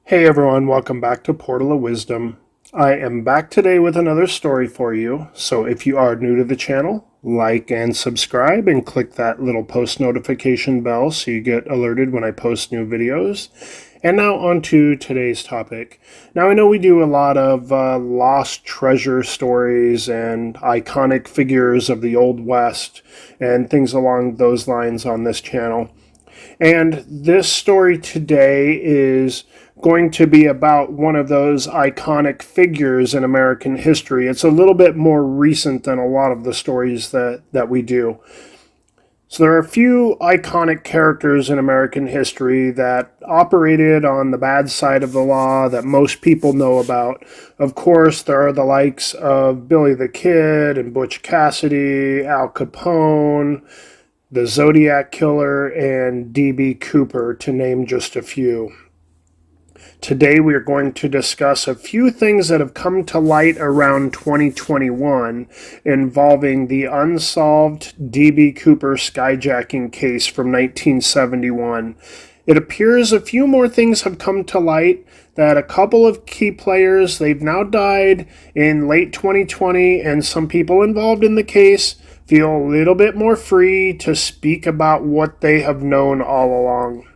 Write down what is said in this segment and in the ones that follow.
Hey everyone, welcome back to Portal of Wisdom. I am back today with another story for you, so if you are new to the channel, like and subscribe and click that little post notification bell so you get alerted when I post new videos. And now on to today's topic. Now I know we do a lot of lost treasure stories and iconic figures of the Old West and things along those lines on this channel. And this story today is going to be about one of those iconic figures in American history. It's a little bit more recent than a lot of the stories that we do. So there are a few iconic characters in American history that operated on the bad side of the law that most people know about. Of course, there are the likes of Billy the Kid and Butch Cassidy, Al Capone, the Zodiac Killer, and D.B. Cooper, to name just a few. Today we are going to discuss a few things that have come to light around 2021 involving the unsolved D.B. Cooper skyjacking case from 1971. It appears a few more things have come to light, that a couple of key players, they've now died in late 2020, and some people involved in the case feel a little bit more free to speak about what they have known all along.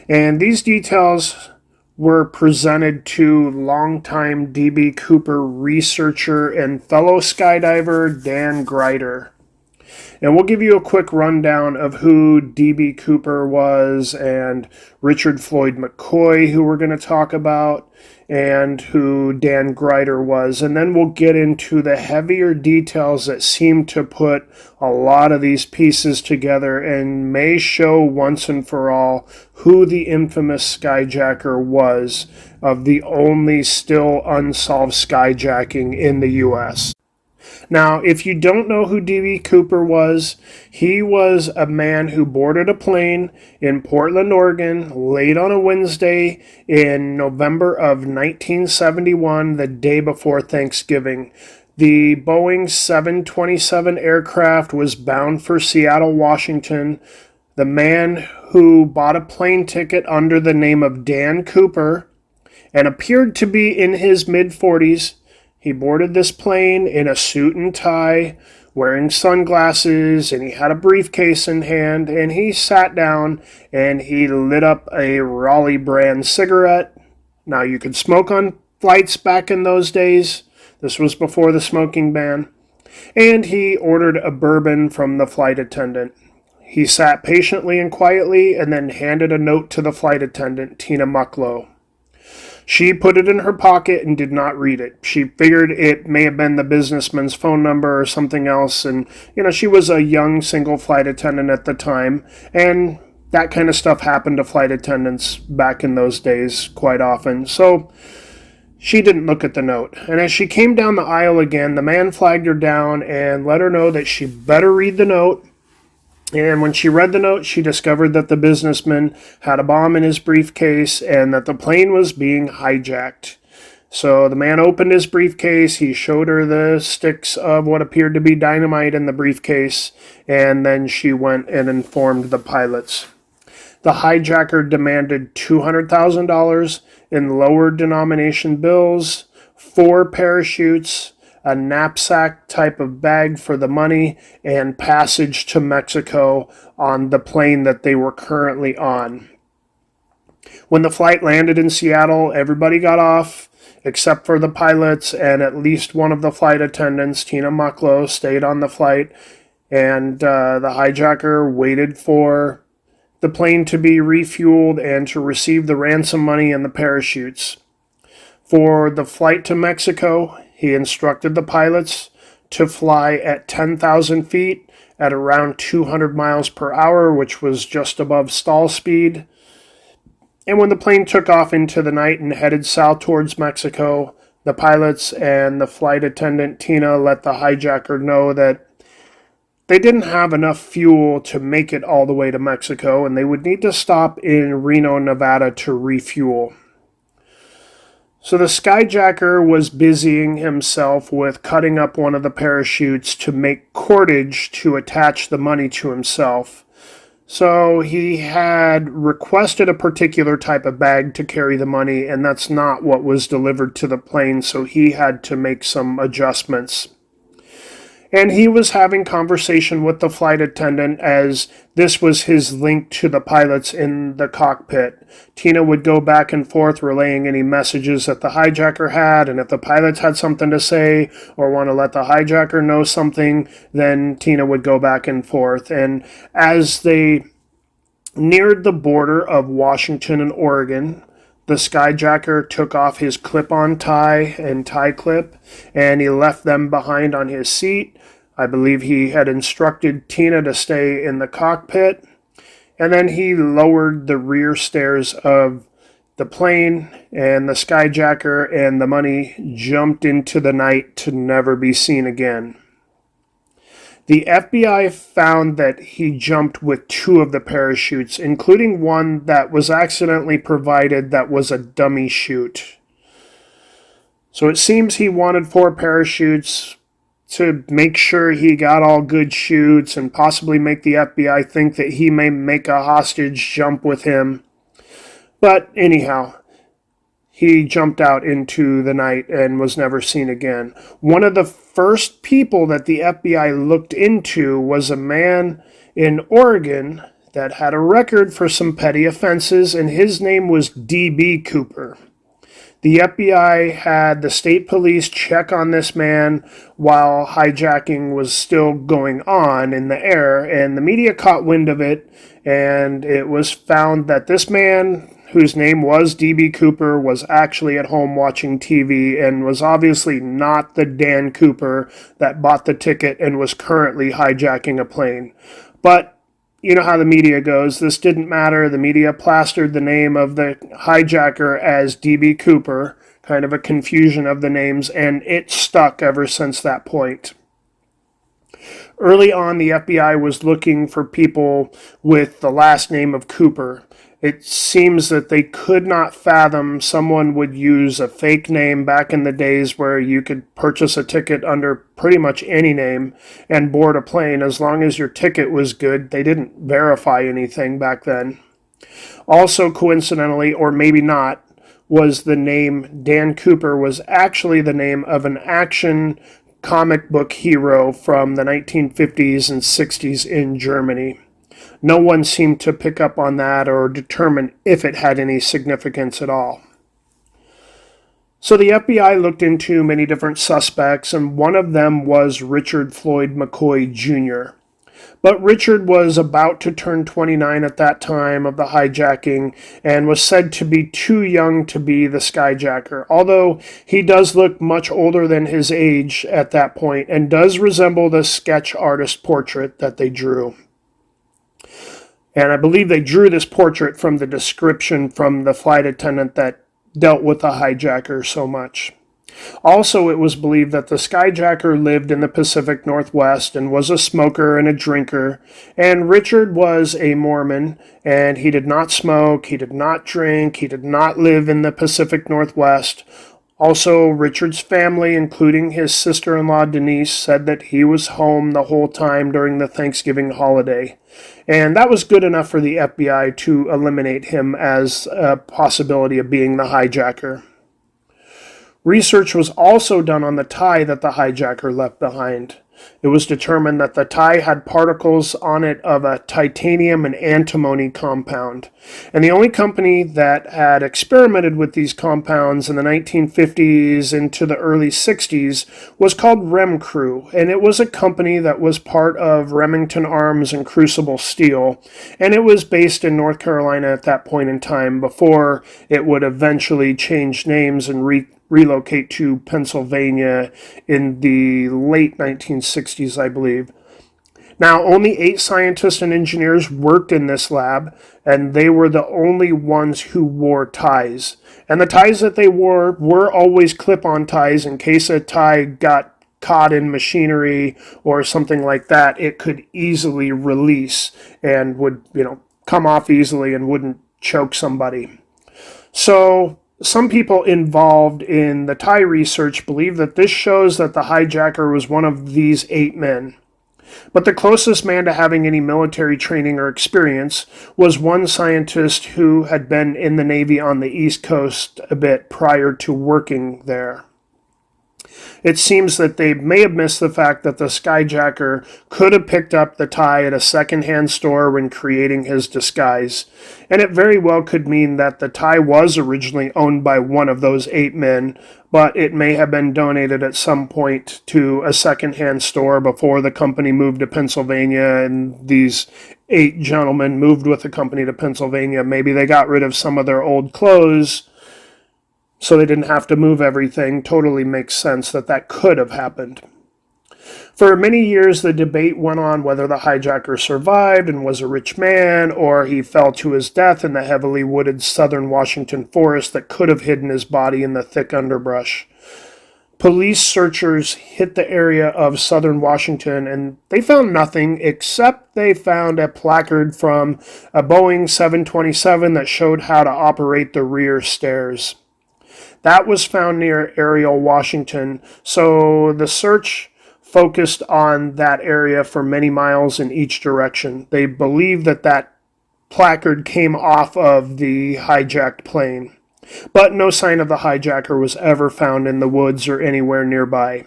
And these details were presented to longtime D.B. Cooper researcher and fellow skydiver Dan Grider. And we'll give you a quick rundown of who D.B. Cooper was and Richard Floyd McCoy, who we're going to talk about, and who Dan Grider was. And then we'll get into the heavier details that seem to put a lot of these pieces together and may show once and for all who the infamous skyjacker was of the only still unsolved skyjacking in the U.S. Now, if you don't know who D.B. Cooper was, he was a man who boarded a plane in Portland, Oregon, late on a Wednesday in November of 1971, the day before Thanksgiving. The Boeing 727 aircraft was bound for Seattle, Washington. The man who bought a plane ticket under the name of Dan Cooper and appeared to be in his mid-40s, he boarded this plane in a suit and tie, wearing sunglasses, and he had a briefcase in hand, and he sat down and he lit up a Raleigh brand cigarette. Now, you could smoke on flights back in those days. This was before the smoking ban. And he ordered a bourbon from the flight attendant. He sat patiently and quietly and then handed a note to the flight attendant, Tina Mucklow. She put it in her pocket and did not read it. She figured it may have been the businessman's phone number or something else. And, she was a young single flight attendant at the time. And that kind of stuff happened to flight attendants back in those days quite often. So she didn't look at the note. And as she came down the aisle again, the man flagged her down and let her know that she better read the note. And when she read the note, she discovered that the businessman had a bomb in his briefcase and that the plane was being hijacked. So the man opened his briefcase, he showed her the sticks of what appeared to be dynamite in the briefcase, and then she went and informed the pilots. The hijacker demanded $200,000 in lower denomination bills, 4 parachutes, a knapsack type of bag for the money, and passage to Mexico on the plane that they were currently on. When the flight landed in Seattle, everybody got off except for the pilots, and at least one of the flight attendants, Tina Mucklow, stayed on the flight, and the hijacker waited for the plane to be refueled and to receive the ransom money and the parachutes. For the flight to Mexico, he instructed the pilots to fly at 10,000 feet at around 200 miles per hour, which was just above stall speed. And when the plane took off into the night and headed south towards Mexico, the pilots and the flight attendant, Tina, let the hijacker know that they didn't have enough fuel to make it all the way to Mexico, and they would need to stop in Reno, Nevada to refuel. So the skyjacker was busying himself with cutting up one of the parachutes to make cordage to attach the money to himself. So he had requested a particular type of bag to carry the money, and that's not what was delivered to the plane, so he had to make some adjustments. And he was having conversation with the flight attendant as this was his link to the pilots in the cockpit. Tina would go back and forth relaying any messages that the hijacker had, and if the pilots had something to say or want to let the hijacker know something, then Tina would go back and forth. And as they neared the border of Washington and Oregon, the skyjacker took off his clip-on tie and tie clip, and he left them behind on his seat. I believe he had instructed Tina to stay in the cockpit, and then he lowered the rear stairs of the plane, and the skyjacker and the money jumped into the night to never be seen again. The FBI found that he jumped with 2 of the parachutes, including one that was accidentally provided that was a dummy chute. So it seems he wanted 4 parachutes to make sure he got all good chutes and possibly make the FBI think that he may make a hostage jump with him. But anyhow, he jumped out into the night and was never seen again. One of the first people that the FBI looked into was a man in Oregon that had a record for some petty offenses, and his name was D.B. Cooper. The FBI had the state police check on this man while hijacking was still going on in the air, and the media caught wind of it, and it was found that this man, whose name was D.B. Cooper, was actually at home watching TV and was obviously not the Dan Cooper that bought the ticket and was currently hijacking a plane. But you know how the media goes. This didn't matter. The media plastered the name of the hijacker as D.B. Cooper, kind of a confusion of the names, and it stuck ever since that point. Early on, the FBI was looking for people with the last name of Cooper. It seems that they could not fathom someone would use a fake name back in the days where you could purchase a ticket under pretty much any name and board a plane as long as your ticket was good. They didn't verify anything back then. Also, coincidentally, or maybe not, was the name Dan Cooper was actually the name of an action comic book hero from the 1950s and 60s in Germany. No one seemed to pick up on that or determine if it had any significance at all. So the FBI looked into many different suspects, and one of them was Richard Floyd McCoy Jr. But Richard was about to turn 29 at that time of the hijacking and was said to be too young to be the skyjacker, although he does look much older than his age at that point and does resemble the sketch artist portrait that they drew. And I believe they drew this portrait from the description from the flight attendant that dealt with the hijacker so much. Also, it was believed that the skyjacker lived in the Pacific Northwest and was a smoker and a drinker, and Richard was a Mormon, and he did not smoke, he did not drink, he did not live in the Pacific Northwest. Also, Richard's family, including his sister-in-law Denise, said that he was home the whole time during the Thanksgiving holiday. And that was good enough for the FBI to eliminate him as a possibility of being the hijacker. Research was also done on the tie that the hijacker left behind. It was determined that the tie had particles on it of a titanium and antimony compound. And the only company that had experimented with these compounds in the 1950s into the early 60s was called Remcrew. And it was a company that was part of Remington Arms and Crucible Steel. And it was based in North Carolina at that point in time before it would eventually change names and relocate to Pennsylvania in the late 1960s, I believe. Now, only 8 scientists and engineers worked in this lab, and they were the only ones who wore ties. And the ties that they wore were always clip-on ties. In case a tie got caught in machinery or something like that, it could easily release and would, come off easily and wouldn't choke somebody. So some people involved in the tie research believe that this shows that the hijacker was one of these 8 men. But the closest man to having any military training or experience was one scientist who had been in the Navy on the East Coast a bit prior to working there. It seems that they may have missed the fact that the skyjacker could have picked up the tie at a secondhand store when creating his disguise, and it very well could mean that the tie was originally owned by one of those 8 men, but it may have been donated at some point to a secondhand store before the company moved to Pennsylvania, and these 8 gentlemen moved with the company to Pennsylvania. Maybe they got rid of some of their old clothes so they didn't have to move everything. Totally makes sense that that could have happened. For many years, the debate went on whether the hijacker survived and was a rich man, or he fell to his death in the heavily wooded southern Washington forest that could have hidden his body in the thick underbrush. Police searchers hit the area of southern Washington, and they found nothing except they found a placard from a Boeing 727 that showed how to operate the rear stairs. That was found near Ariel, Washington, so the search focused on that area for many miles in each direction. They believe that that placard came off of the hijacked plane, but no sign of the hijacker was ever found in the woods or anywhere nearby.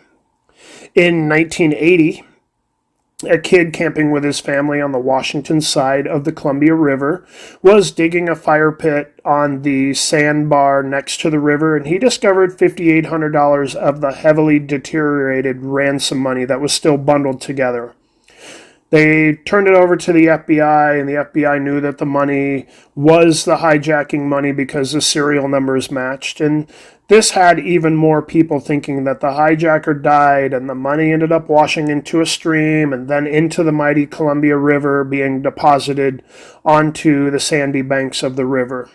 In 1980, a kid camping with his family on the Washington side of the Columbia River was digging a fire pit on the sandbar next to the river, and he discovered $5,800 of the heavily deteriorated ransom money that was still bundled together. They turned it over to the FBI, and the FBI knew that the money was the hijacking money because the serial numbers matched. And this had even more people thinking that the hijacker died, and the money ended up washing into a stream and then into the mighty Columbia River, being deposited onto the sandy banks of the river.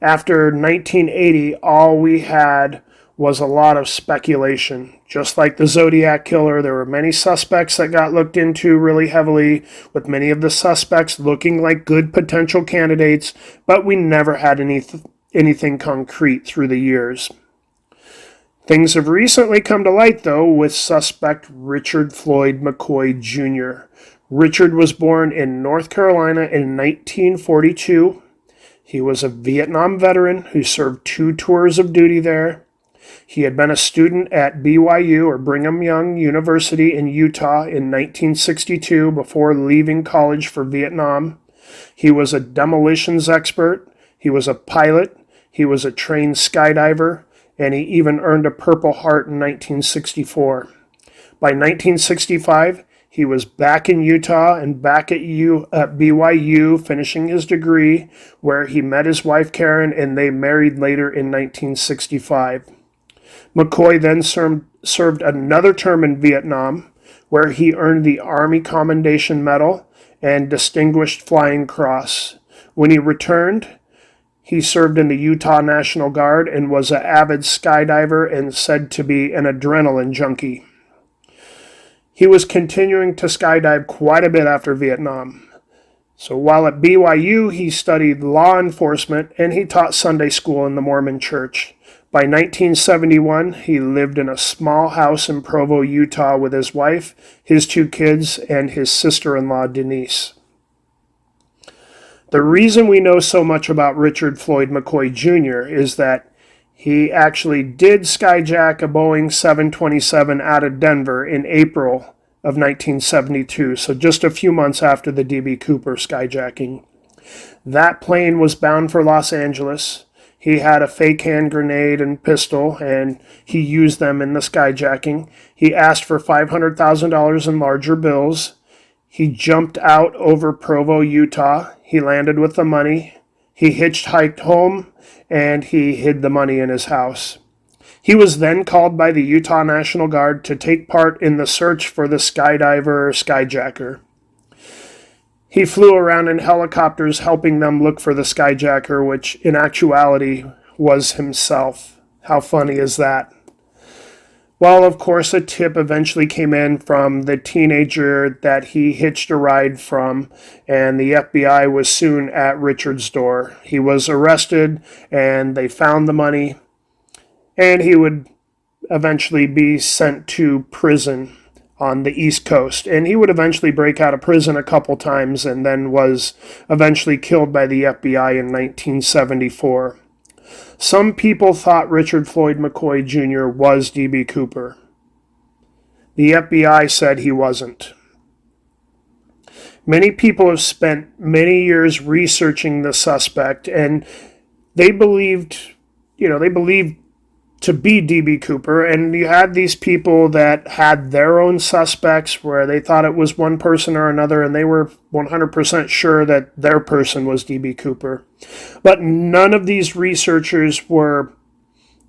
After 1980, all we had was a lot of speculation. Just like the Zodiac killer, there were many suspects that got looked into really heavily, with many of the suspects looking like good potential candidates, but we never had anything concrete through the years. Things have recently come to light, though, with suspect Richard Floyd McCoy Jr. Richard was born in North Carolina in 1942. He was a Vietnam veteran who served 2 tours of duty there. He had been a student at BYU, or Brigham Young University in Utah, in 1962 before leaving college for Vietnam. He was a demolitions expert. He was a pilot. He was a trained skydiver, and he even earned a Purple Heart in 1964. By 1965, he was back in Utah and back at BYU finishing his degree, where he met his wife Karen, and they married later in 1965. McCoy then served another term in Vietnam, where he earned the Army Commendation Medal and Distinguished Flying Cross. When he returned, he served in the Utah National Guard and was an avid skydiver and said to be an adrenaline junkie. He was continuing to skydive quite a bit after Vietnam. So while at BYU, he studied law enforcement and he taught Sunday school in the Mormon church. By 1971, he lived in a small house in Provo, Utah with his wife, his 2 kids, and his sister-in-law, Denise. The reason we know so much about Richard Floyd McCoy Jr. is that he actually did skyjack a Boeing 727 out of Denver in April of 1972, so just a few months after the D.B. Cooper skyjacking. That plane was bound for Los Angeles. He had a fake hand grenade and pistol, and he used them in the skyjacking. He asked for $500,000 in larger bills. He jumped out over Provo, Utah. He landed with the money. He hitchhiked home, and he hid the money in his house. He was then called by the Utah National Guard to take part in the search for the skydiver or skyjacker. He flew around in helicopters helping them look for the skyjacker, which in actuality was himself. How funny is that? Well, of course, a tip eventually came in from the teenager that he hitched a ride from, and the FBI was soon at Richard's door. He was arrested, and they found the money, and he would eventually be sent to prison. on the East Coast. And he would eventually break out of prison a couple times and then was eventually killed by the FBI in 1974. Some people thought Richard Floyd McCoy Jr. was D.B. Cooper. The FBI said he wasn't. Many people have spent many years researching the suspect, and they believed to be D.B. Cooper, and you had these people that had their own suspects where they thought it was one person or another, and they were 100% sure that their person was D.B. Cooper. But none of these researchers were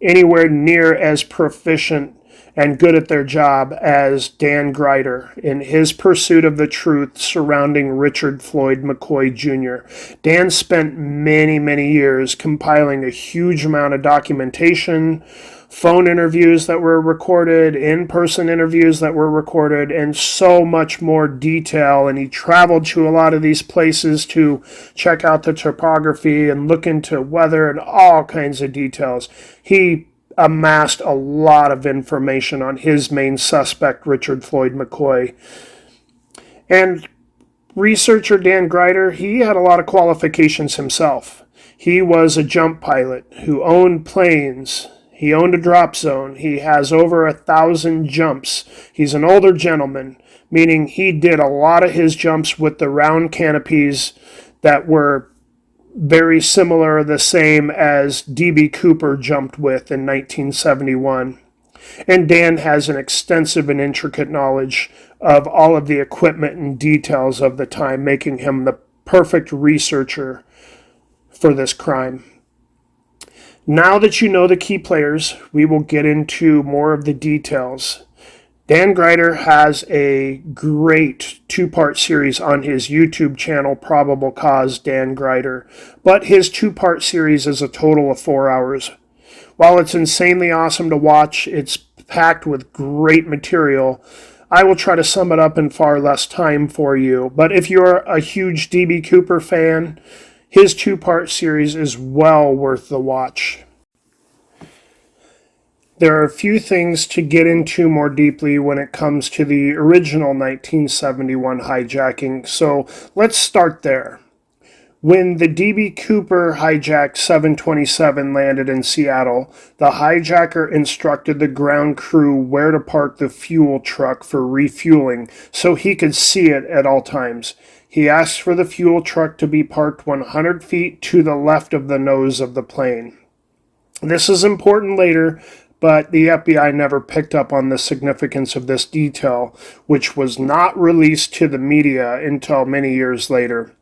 anywhere near as proficient and good at their job as Dan Grider in his pursuit of the truth surrounding Richard Floyd McCoy Jr. Dan spent many, many years compiling a huge amount of documentation, phone interviews that were recorded, in-person interviews that were recorded, and so much more detail. And he traveled to a lot of these places to check out the topography and look into weather and all kinds of details. He amassed a lot of information on his main suspect, Richard Floyd McCoy. And researcher Dan Grider, he had a lot of qualifications himself. He was a jump pilot who owned planes. He owned a drop zone. He has over 1,000 jumps. He's an older gentleman, meaning he did a lot of his jumps with the round canopies that were very similar, the same as D.B. Cooper jumped with in 1971. And Dan has an extensive and intricate knowledge of all of the equipment and details of the time, making him the perfect researcher for this crime. Now that you know the key players, we will get into more of the details. Dan Grider has a great two-part series on his YouTube channel, Probable Cause Dan Grider, but his two-part series is a total of 4 hours. While it's insanely awesome to watch, it's packed with great material. I will try to sum it up in far less time for you, but if you're a huge D.B. Cooper fan, his two-part series is well worth the watch. There are a few things to get into more deeply when it comes to the original 1971 hijacking, so let's start there. When the D.B. Cooper hijacked 727 landed in Seattle, the hijacker instructed the ground crew where to park the fuel truck for refueling so he could see it at all times. He asked for the fuel truck to be parked 100 feet to the left of the nose of the plane. This is important later, but the FBI never picked up on the significance of this detail, which was not released to the media until many years later.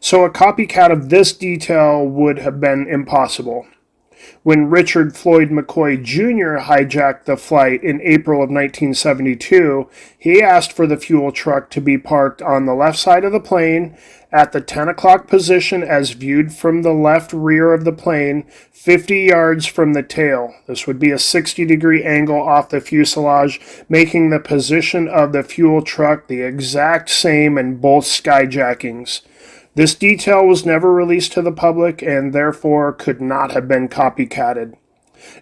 So a copycat of this detail would have been impossible. When Richard Floyd McCoy Jr. hijacked the flight in April of 1972, he asked for the fuel truck to be parked on the left side of the plane at the 10 o'clock position as viewed from the left rear of the plane, 50 yards from the tail. This would be a 60-degree angle off the fuselage, making the position of the fuel truck the exact same in both skyjackings. This detail was never released to the public and therefore could not have been copycatted.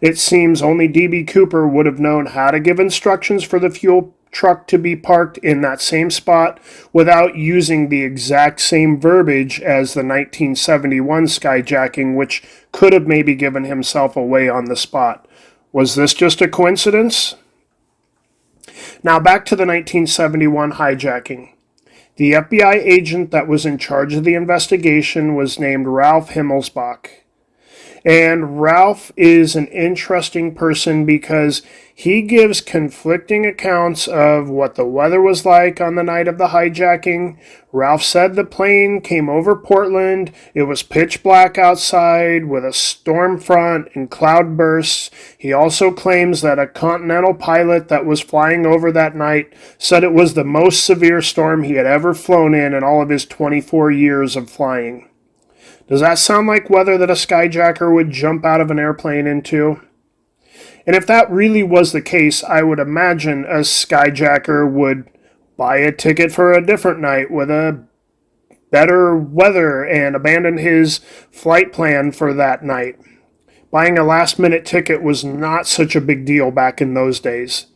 It seems only D.B. Cooper would have known how to give instructions for the fuel truck to be parked in that same spot without using the exact same verbiage as the 1971 skyjacking, which could have maybe given himself away on the spot. Was this just a coincidence? Now back to the 1971 hijacking. The FBI agent that was in charge of the investigation was named Ralph Himmelsbach. And Ralph is an interesting person because he gives conflicting accounts of what the weather was like on the night of the hijacking. Ralph said the plane came over Portland. It was pitch black outside with a storm front and cloud bursts. He also claims that a Continental pilot that was flying over that night said it was the most severe storm he had ever flown in all of his 24 years of flying. Does that sound like weather that a skyjacker would jump out of an airplane into? And if that really was the case, I would imagine a skyjacker would buy a ticket for a different night with a better weather and abandon his flight plan for that night. Buying a last-minute ticket was not such a big deal back in those days.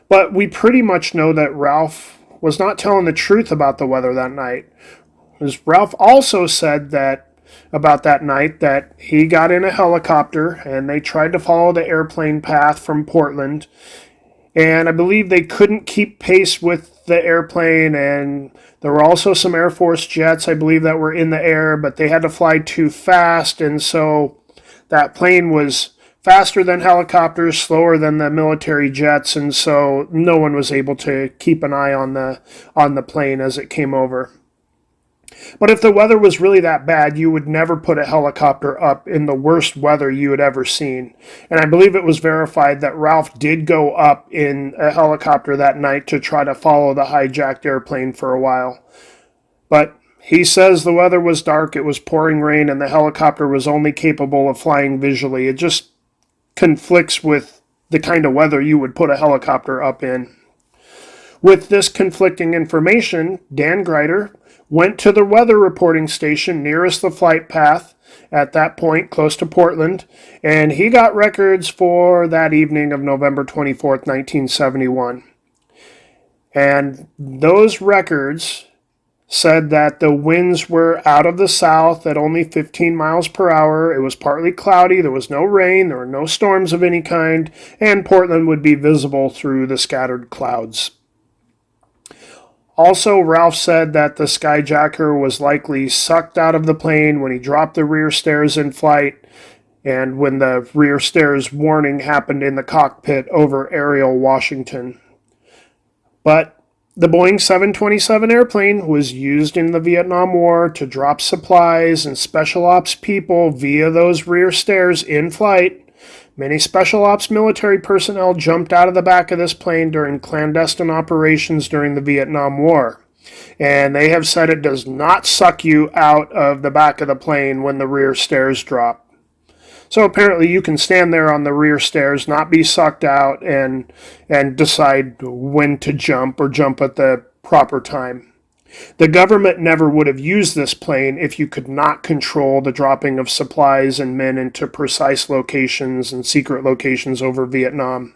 But we pretty much know that Ralph was not telling the truth about the weather that night. As Ralph also said that about that night that he got in a helicopter and they tried to follow the airplane path from Portland, and I believe they couldn't keep pace with the airplane, and there were also some Air Force jets, I believe, that were in the air, but they had to fly too fast, and so that plane was faster than helicopters, slower than the military jets, and so no one was able to keep an eye on the plane as it came over. But if the weather was really that bad, you would never put a helicopter up in the worst weather you had ever seen. And I believe it was verified that Ralph did go up in a helicopter that night to try to follow the hijacked airplane for a while. But he says the weather was dark, it was pouring rain, and the helicopter was only capable of flying visually. It just conflicts with the kind of weather you would put a helicopter up in. With this conflicting information, Dan Greider went to the weather reporting station nearest the flight path at that point, close to Portland, and he got records for that evening of November 24th, 1971. And those records said that the winds were out of the south at only 15 miles per hour. It was partly cloudy, there was no rain, there were no storms of any kind, and Portland would be visible through the scattered clouds. Also, Ralph said that the skyjacker was likely sucked out of the plane when he dropped the rear stairs in flight, and when the rear stairs warning happened in the cockpit over Ariel, Washington. But the Boeing 727 airplane was used in the Vietnam War to drop supplies and special ops people via those rear stairs in flight. Many special ops military personnel jumped out of the back of this plane during clandestine operations during the Vietnam War. And they have said it does not suck you out of the back of the plane when the rear stairs drop. So apparently you can stand there on the rear stairs, not be sucked out, and decide when to jump or jump at the proper time. The government never would have used this plane if you could not control the dropping of supplies and men into precise locations and secret locations over Vietnam.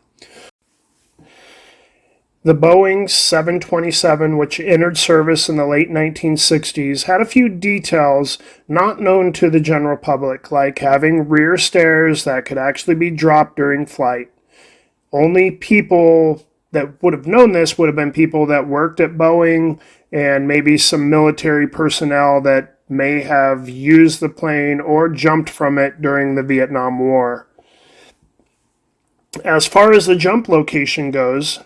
The Boeing 727, which entered service in the late 1960s, had a few details not known to the general public, like having rear stairs that could actually be dropped during flight. Only people that would have known this would have been people that worked at Boeing and maybe some military personnel that may have used the plane or jumped from it during the Vietnam War. As far as the jump location goes,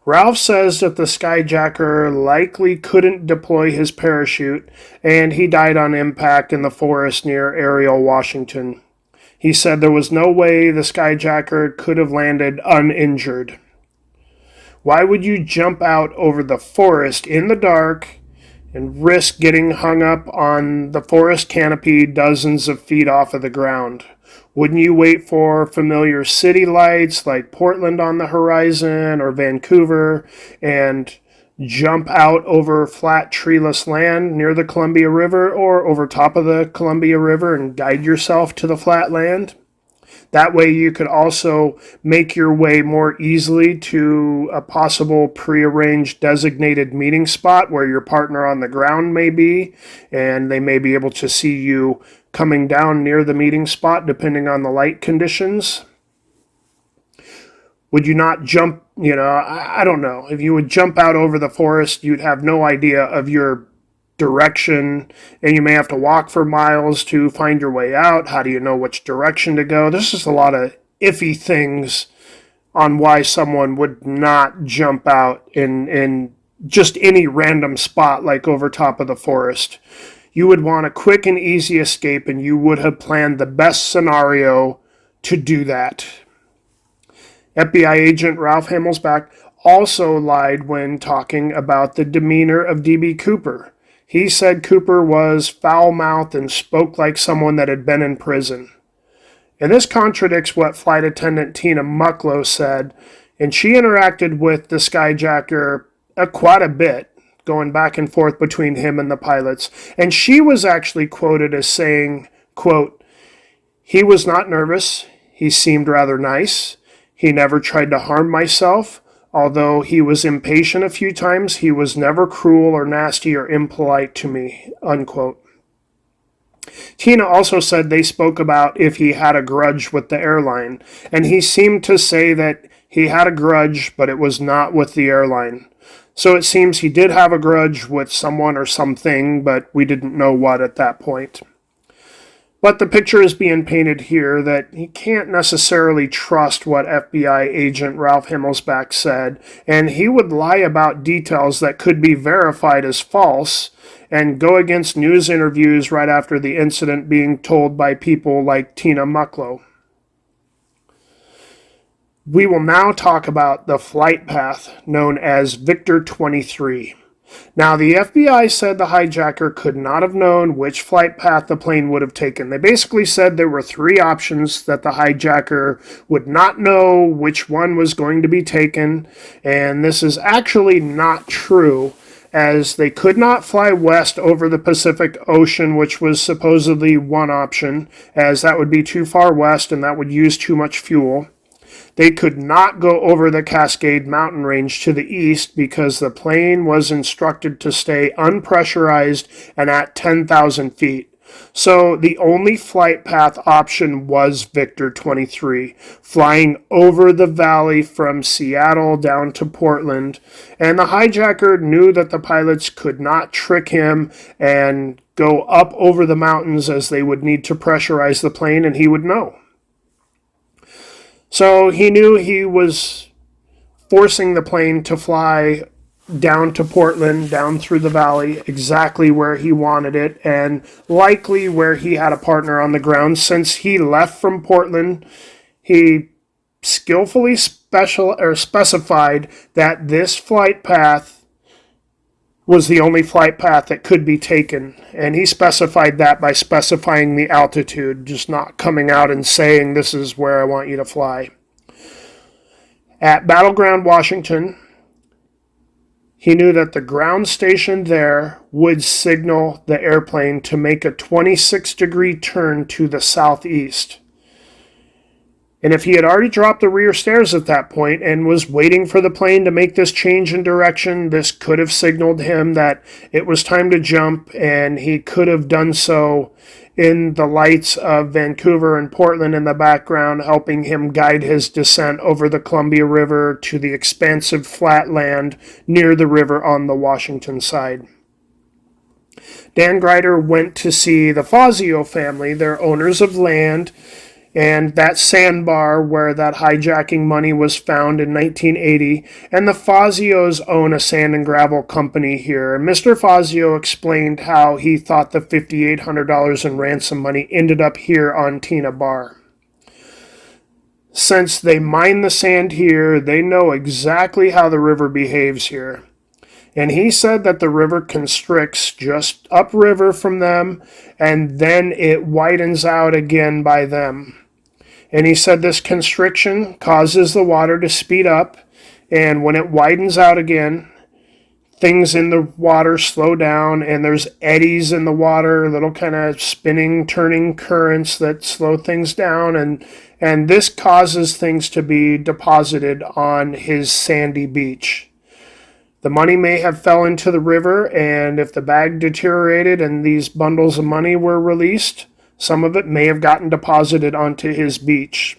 Ralph says that the skyjacker likely couldn't deploy his parachute, and he died on impact in the forest near Ariel, Washington. He said there was no way the skyjacker could have landed uninjured. Why would you jump out over the forest in the dark and risk getting hung up on the forest canopy dozens of feet off of the ground? Wouldn't you wait for familiar city lights like Portland on the horizon or Vancouver and jump out over flat treeless land near the Columbia River or over top of the Columbia River and guide yourself to the flat land? That way you could also make your way more easily to a possible prearranged designated meeting spot where your partner on the ground may be, and they may be able to see you coming down near the meeting spot depending on the light conditions. Would you not jump, I don't know. If you would jump out over the forest, you'd have no idea of your direction, and you may have to walk for miles to find your way out. How do you know which direction to go? There's just a lot of iffy things on why someone would not jump out in just any random spot like over top of the forest. You would want a quick and easy escape, and you would have planned the best scenario to do that. FBI agent Ralph Himmelsbach also lied when talking about the demeanor of D.B. Cooper. He said Cooper was foul-mouthed and spoke like someone that had been in prison. And this contradicts what flight attendant Tina Mucklow said, and she interacted with the skyjacker quite a bit, going back and forth between him and the pilots. And she was actually quoted as saying, quote, "He was not nervous. He seemed rather nice. He never tried to harm myself. Although he was impatient a few times, he was never cruel or nasty or impolite to me, unquote. Tina also said they spoke about if he had a grudge with the airline, and he seemed to say that he had a grudge, but it was not with the airline. So it seems he did have a grudge with someone or something, but we didn't know what at that point. But the picture is being painted here that he can't necessarily trust what FBI agent Ralph Himmelsbach said, and he would lie about details that could be verified as false and go against news interviews right after the incident being told by people like Tina Mucklow. We will now talk about the flight path known as Victor 23. Now, the FBI said the hijacker could not have known which flight path the plane would have taken. They basically said there were three options that the hijacker would not know which one was going to be taken, and this is actually not true, as they could not fly west over the Pacific Ocean, which was supposedly one option, as that would be too far west and that would use too much fuel. They could not go over the Cascade Mountain Range to the east because the plane was instructed to stay unpressurized and at 10,000 feet. So the only flight path option was Victor 23, flying over the valley from Seattle down to Portland. And the hijacker knew that the pilots could not trick him and go up over the mountains, as they would need to pressurize the plane, and he would know. So he knew he was forcing the plane to fly down to Portland, down through the valley, exactly where he wanted it, and likely where he had a partner on the ground. Since he left from Portland, he skillfully specified that this flight path was the only flight path that could be taken. And he specified that by specifying the altitude, just not coming out and saying, this is where I want you to fly. At Battleground, Washington, he knew that the ground station there would signal the airplane to make a 26-degree turn to the southeast. And if he had already dropped the rear stairs at that point and was waiting for the plane to make this change in direction, this could have signaled him that it was time to jump, and he could have done so in the lights of Vancouver and Portland in the background, helping him guide his descent over the Columbia River to the expansive flat land near the river on the Washington side. Dan Greider went to see the Fazio family, their owners of land, and that sandbar where that hijacking money was found in 1980, and the Fazios own a sand and gravel company here. And Mr. Fazio explained how he thought the $5,800 in ransom money ended up here on Tina Bar. Since they mine the sand here, they know exactly how the river behaves here. And he said that the river constricts just upriver from them, and then it widens out again by them. And he said this constriction causes the water to speed up, and when it widens out again, things in the water slow down, and there's eddies in the water, little kind of spinning, turning currents that slow things down, and this causes things to be deposited on his sandy beach. The money may have fell into the river, and if the bag deteriorated and these bundles of money were released, some of it may have gotten deposited onto his beach.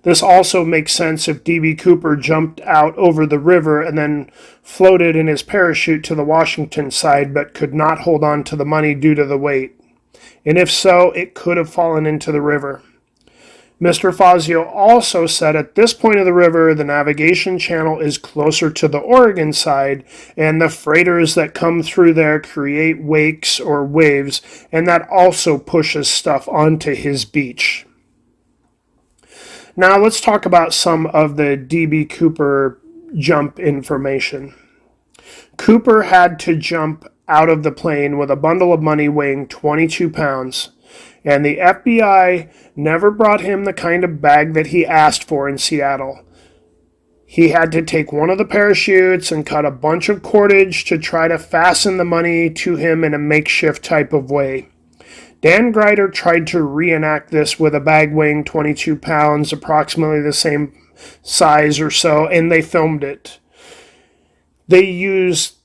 This also makes sense if D.B. Cooper jumped out over the river and then floated in his parachute to the Washington side but could not hold on to the money due to the weight. And if so, it could have fallen into the river. Mr. Fazio also said at this point of the river, the navigation channel is closer to the Oregon side, and the freighters that come through there create wakes or waves, and that also pushes stuff onto his beach. Now let's talk about some of the D.B. Cooper jump information. Cooper had to jump out of the plane with a bundle of money weighing 22 pounds. And the FBI never brought him the kind of bag that he asked for in Seattle. He had to take one of the parachutes and cut a bunch of cordage to try to fasten the money to him in a makeshift type of way. Dan Greider tried to reenact this with a bag weighing 22 pounds, approximately the same size or so, and they filmed it. They used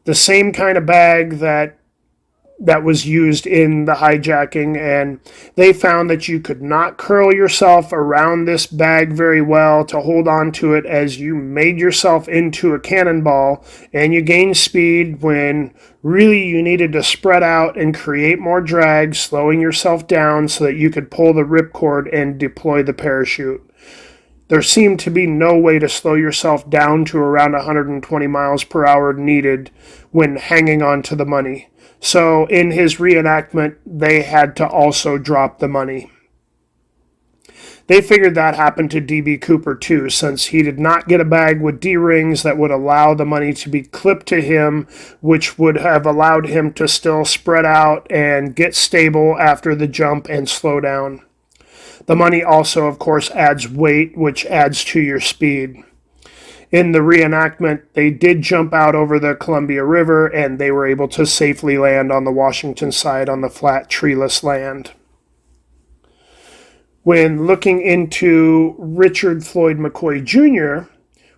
the same kind of bag that was used in the hijacking, and they found that you could not curl yourself around this bag very well to hold on to it, as you made yourself into a cannonball and you gained speed when really you needed to spread out and create more drag, slowing yourself down so that you could pull the ripcord and deploy the parachute. There seemed to be no way to slow yourself down to around 120 miles per hour needed when hanging on to the money. So in his reenactment, they had to also drop the money. They figured that happened to D.B. Cooper too, since he did not get a bag with D-rings that would allow the money to be clipped to him, which would have allowed him to still spread out and get stable after the jump and slow down. The money also, of course, adds weight, which adds to your speed. In the reenactment, they did jump out over the Columbia River, and they were able to safely land on the Washington side on the flat, treeless land. When looking into Richard Floyd McCoy Jr.,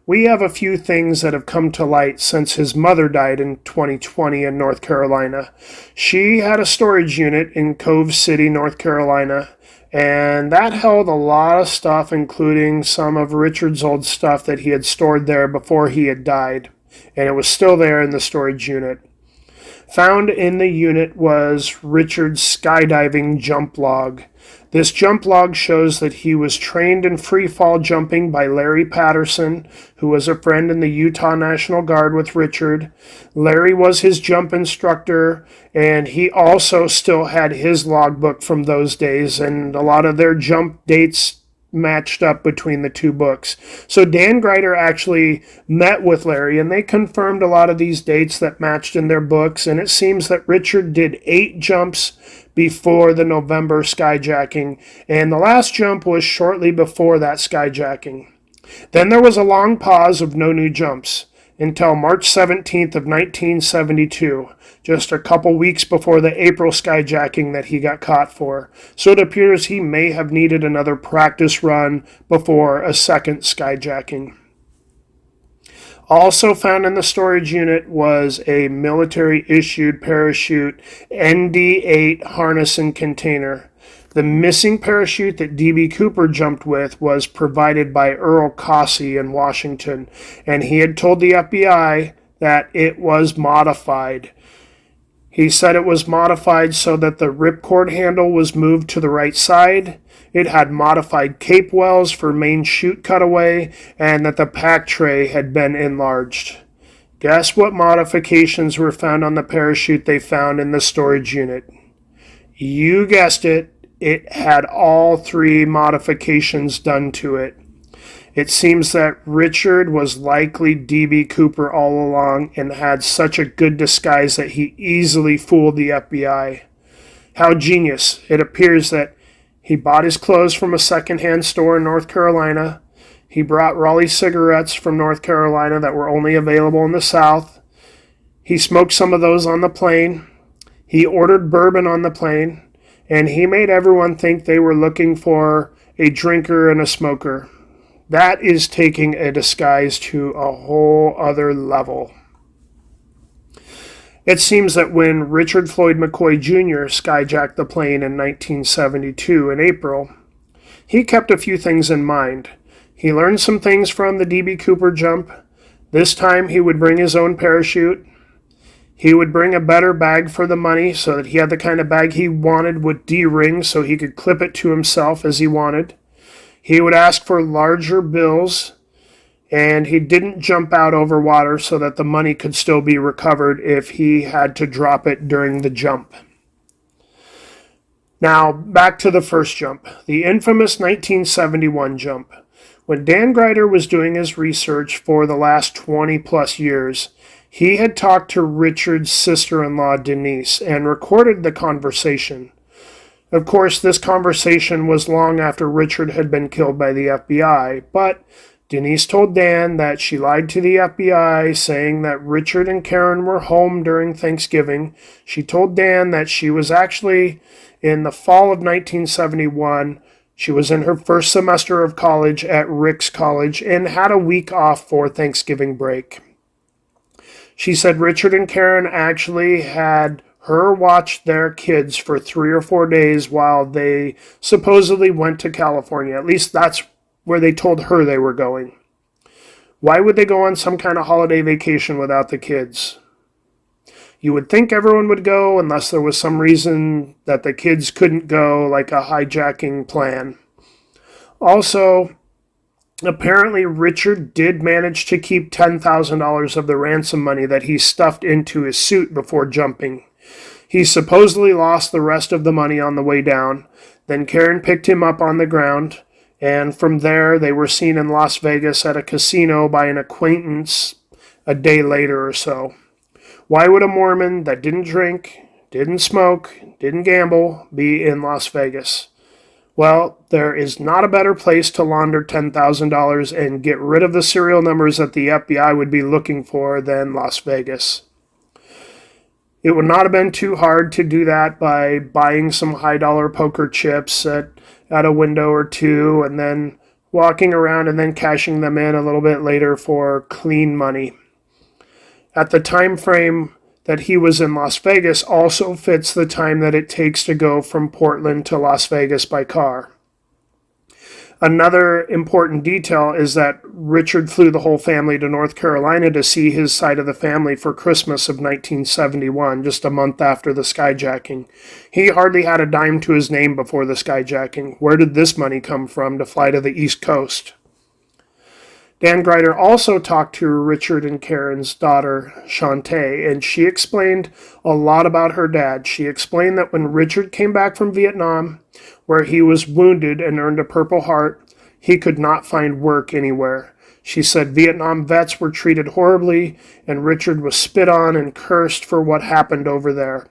we have a few things that have come to light since his mother died in 2020 in North Carolina. She had a storage unit in Cove City, North Carolina, and that held a lot of stuff, including some of Richard's old stuff that he had stored there before he had died, and it was still there in the storage unit. Found in the unit was Richard's skydiving jump log. This jump log shows that he was trained in free fall jumping by Larry Patterson, who was a friend in the Utah National Guard with Richard. Larry was his jump instructor, and he also still had his logbook from those days, and a lot of their jump dates matched up between the two books. So Dan Greider actually met with Larry, and they confirmed a lot of these dates that matched in their books, and it seems that Richard did 8 jumps before the November skyjacking, and the last jump was shortly before that skyjacking. Then there was a long pause of no new jumps until March 17th of 1972, just a couple weeks before the April skyjacking that he got caught for. So it appears he may have needed another practice run before a second skyjacking. Also found in the storage unit was a military-issued parachute ND-8 harness and container. The missing parachute that D.B. Cooper jumped with was provided by Earl Cossey in Washington, and he had told the FBI that it was modified. He said it was modified so that the ripcord handle was moved to the right side, it had modified cape wells for main chute cutaway, and that the pack tray had been enlarged. Guess what modifications were found on the parachute they found in the storage unit? You guessed it, it had all 3 modifications done to it. It seems that Richard was likely D.B. Cooper all along and had such a good disguise that he easily fooled the FBI. How genius. It appears that he bought his clothes from a secondhand store in North Carolina. He brought Raleigh cigarettes from North Carolina that were only available in the South. He smoked some of those on the plane. He ordered bourbon on the plane. And he made everyone think they were looking for a drinker and a smoker. That is taking a disguise to a whole other level. It seems that when Richard Floyd McCoy Jr. skyjacked the plane in 1972 in April, he kept a few things in mind. He learned some things from the D.B. Cooper jump. This time he would bring his own parachute. He would bring a better bag for the money so that he had the kind of bag he wanted with D-rings so he could clip it to himself as he wanted. He would ask for larger bills, and he didn't jump out over water so that the money could still be recovered if he had to drop it during the jump. Now, back to the first jump, the infamous 1971 jump. When Dan Greider was doing his research for the last 20 plus years, he had talked to Richard's sister-in-law, Denise, and recorded the conversation. Of course, this conversation was long after Richard had been killed by the FBI, but Denise told Dan that she lied to the FBI, saying that Richard and Karen were home during Thanksgiving. She told Dan that she was actually, in the fall of 1971, She was in her first semester of college at Rick's College and had a week off for Thanksgiving break. She said Richard and Karen actually had her watch their kids for 3 or 4 days while they supposedly went to California. At least that's where they told her they were going. Why would they go on some kind of holiday vacation without the kids? You would think everyone would go unless there was some reason that the kids couldn't go, like a hijacking plan. Also, apparently Richard did manage to keep $10,000 of the ransom money that he stuffed into his suit before jumping. He supposedly lost the rest of the money on the way down. Then Karen picked him up on the ground, and from there they were seen in Las Vegas at a casino by an acquaintance a day later or so. Why would a Mormon that didn't drink, didn't smoke, didn't gamble be in Las Vegas? Well, there is not a better place to launder $10,000 and get rid of the serial numbers that the FBI would be looking for than Las Vegas. It would not have been too hard to do that by buying some high-dollar poker chips at a window or two and then walking around and then cashing them in a little bit later for clean money. At the time frame that he was in Las Vegas also fits the time that it takes to go from Portland to Las Vegas by car. Another important detail is that Richard flew the whole family to North Carolina to see his side of the family for Christmas of 1971, just a month after the skyjacking. He hardly had a dime to his name before the skyjacking. Where did this money come from to fly to the East Coast? Dan Greider also talked to Richard and Karen's daughter, Shantae, and she explained a lot about her dad. She explained that when Richard came back from Vietnam, where he was wounded and earned a Purple Heart, he could not find work anywhere. She said Vietnam vets were treated horribly, and Richard was spit on and cursed for what happened over there.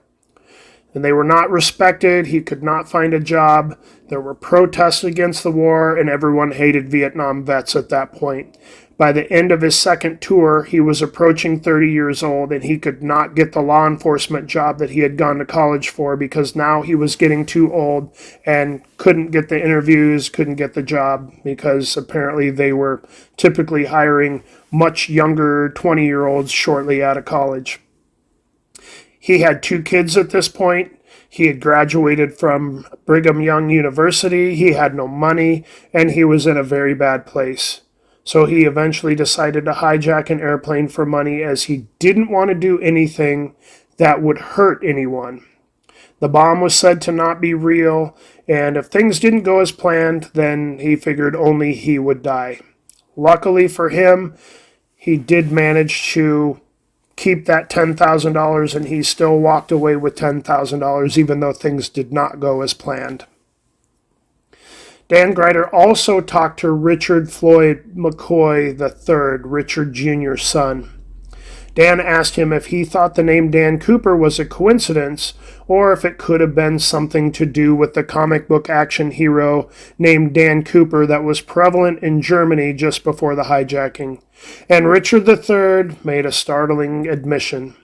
And they were not respected. He could not find a job. There were protests against the war, and everyone hated Vietnam vets at that point. By the end of his second tour, he was approaching 30 years old, and he could not get the law enforcement job that he had gone to college for because now he was getting too old and couldn't get the interviews, couldn't get the job because apparently they were typically hiring much younger 20-year-olds shortly out of college. He had 2 kids at this point. He had graduated from Brigham Young University. He had no money, and he was in a very bad place. So he eventually decided to hijack an airplane for money as he didn't want to do anything that would hurt anyone. The bomb was said to not be real, and if things didn't go as planned, then he figured only he would die. Luckily for him, he did manage to keep that $10,000, and he still walked away with $10,000 even though things did not go as planned. Dan Greider also talked to Richard Floyd McCoy III, Richard Jr.'s son. Dan asked him if he thought the name Dan Cooper was a coincidence or if it could have been something to do with the comic book action hero named Dan Cooper that was prevalent in Germany just before the hijacking. And Richard III made a startling admission.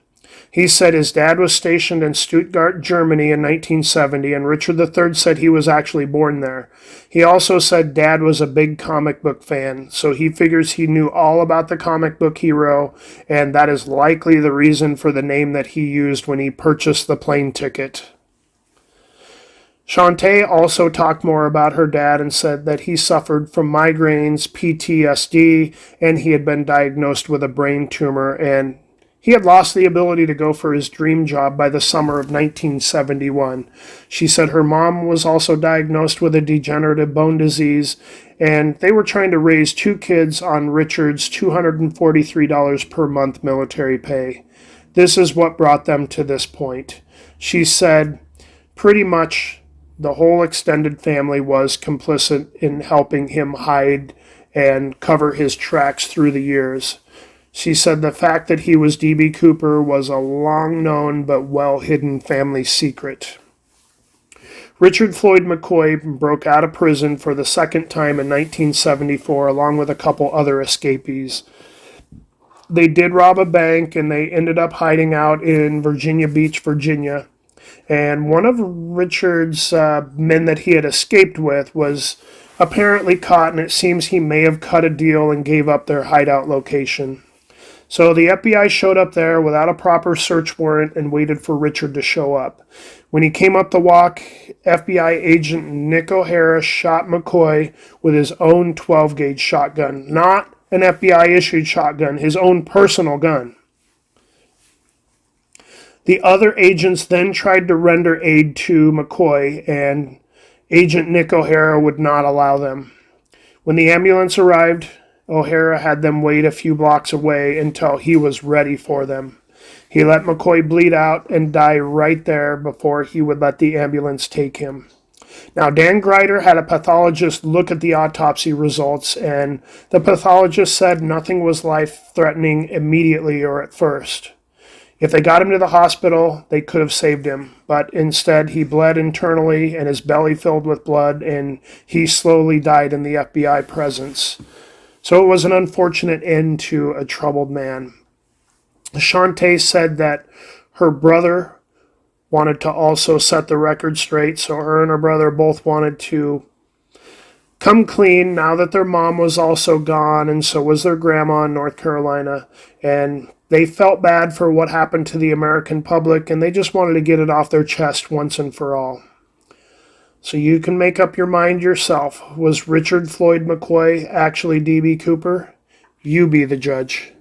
He said his dad was stationed in Stuttgart, Germany in 1970, and Richard III said he was actually born there. He also said Dad was a big comic book fan, so he figures he knew all about the comic book hero, and that is likely the reason for the name that he used when he purchased the plane ticket. Shantae also talked more about her dad and said that he suffered from migraines, PTSD, and he had been diagnosed with a brain tumor, and he had lost the ability to go for his dream job by the summer of 1971. She said her mom was also diagnosed with a degenerative bone disease, and they were trying to raise 2 kids on Richard's $243 per month military pay. This is what brought them to this point. She said pretty much the whole extended family was complicit in helping him hide and cover his tracks through the years. She said the fact that he was D.B. Cooper was a long-known but well-hidden family secret. Richard Floyd McCoy broke out of prison for the second time in 1974 along with a couple other escapees. They did rob a bank and they ended up hiding out in Virginia Beach, Virginia. And one of Richard's men that he had escaped with was apparently caught, and it seems he may have cut a deal and gave up their hideout location. So the FBI showed up there without a proper search warrant and waited for Richard to show up. When he came up the walk, FBI agent Nick O'Hara shot McCoy with his own 12-gauge shotgun, not an FBI-issued shotgun, his own personal gun. The other agents then tried to render aid to McCoy, and Agent Nick O'Hara would not allow them. When the ambulance arrived, O'Hara had them wait a few blocks away until he was ready for them. He let McCoy bleed out and die right there before he would let the ambulance take him. Now, Dan Greider had a pathologist look at the autopsy results, and the pathologist said nothing was life-threatening immediately or at first. If they got him to the hospital, they could have saved him, but instead he bled internally and his belly filled with blood, and he slowly died in the FBI presence. So it was an unfortunate end to a troubled man. Shantae said that her brother wanted to also set the record straight, so her and her brother both wanted to come clean now that their mom was also gone, and so was their grandma in North Carolina, and they felt bad for what happened to the American public, and they just wanted to get it off their chest once and for all. So you can make up your mind yourself. Was Richard Floyd McCoy actually D.B. Cooper? You be the judge.